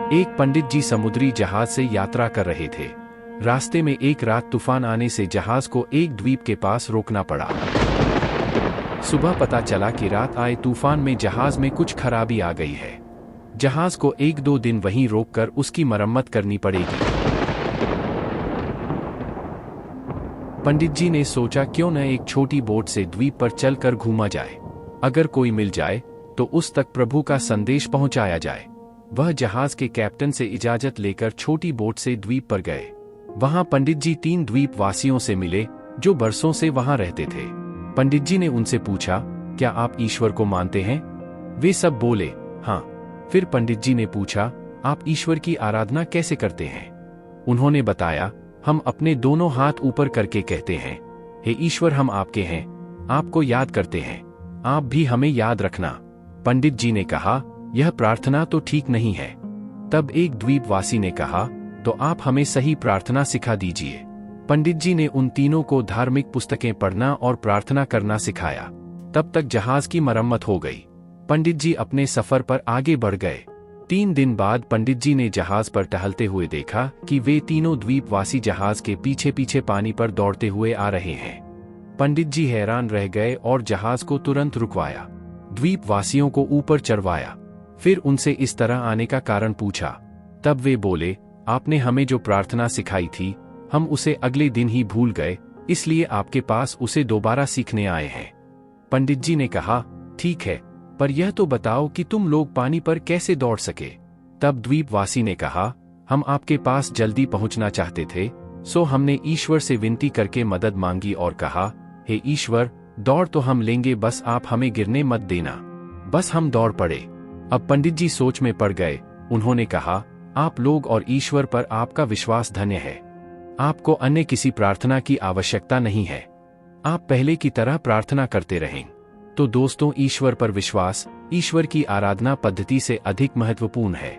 एक पंडित जी समुद्री जहाज से यात्रा कर रहे थे। रास्ते में एक रात तूफान आने से जहाज को एक द्वीप के पास रोकना पड़ा। सुबह पता चला कि रात आए तूफान में जहाज में कुछ खराबी आ गई है। जहाज को 1-2 दिन वहीं रोककर उसकी मरम्मत करनी पड़ेगी। पंडित जी ने सोचा क्यों न एक छोटी बोट से द्वीप पर चलकर घूमा जाए। अगर कोई मिल जाए तो उस तक प्रभु का संदेश पहुंचाया जाए। वह जहाज के कैप्टन से इजाजत लेकर छोटी बोट से द्वीप पर गए। वहां पंडित जी 3 द्वीप वासियों से मिले जो बरसों से वहां रहते थे। पंडित जी ने उनसे पूछा, क्या आप ईश्वर को मानते हैं? वे सब बोले, हाँ। फिर पंडित जी ने पूछा, आप ईश्वर की आराधना कैसे करते हैं? उन्होंने बताया, हम अपने दोनों हाथ ऊपर करके कहते हैं, हे ईश्वर, हम आपके हैं, आपको याद करते हैं, आप भी हमें याद रखना। पंडित जी ने कहा, यह प्रार्थना तो ठीक नहीं है। तब एक द्वीपवासी ने कहा, तो आप हमें सही प्रार्थना सिखा दीजिए। पंडित जी ने उन तीनों को धार्मिक पुस्तकें पढ़ना और प्रार्थना करना सिखाया। तब तक जहाज की मरम्मत हो गई। पंडित जी अपने सफर पर आगे बढ़ गए। 3 दिन बाद पंडित जी ने जहाज पर टहलते हुए देखा कि वे तीनों द्वीपवासी जहाज के पीछे पीछे पानी पर दौड़ते हुए आ रहे हैं। पंडित जी हैरान रह गए और जहाज को तुरंत रुकवाया। द्वीपवासियों को ऊपर चढ़वाया। फिर उनसे इस तरह आने का कारण पूछा। तब वे बोले, आपने हमें जो प्रार्थना सिखाई थी, हम उसे अगले दिन ही भूल गए, इसलिए आपके पास उसे दोबारा सीखने आए हैं। पंडित जी ने कहा, ठीक है, पर यह तो बताओ कि तुम लोग पानी पर कैसे दौड़ सके? तब द्वीपवासी ने कहा, हम आपके पास जल्दी पहुंचना चाहते थे, सो हमने ईश्वर से विनती करके मदद मांगी और कहा, हे ईश्वर, दौड़ तो हम लेंगे, बस आप हमें गिरने मत देना। बस हम दौड़ पड़े। अब पंडित जी सोच में पड़ गए। उन्होंने कहा, आप लोग और ईश्वर पर आपका विश्वास धन्य है। आपको अन्य किसी प्रार्थना की आवश्यकता नहीं है। आप पहले की तरह प्रार्थना करते रहें। तो दोस्तों, ईश्वर पर विश्वास ईश्वर की आराधना पद्धति से अधिक महत्वपूर्ण है।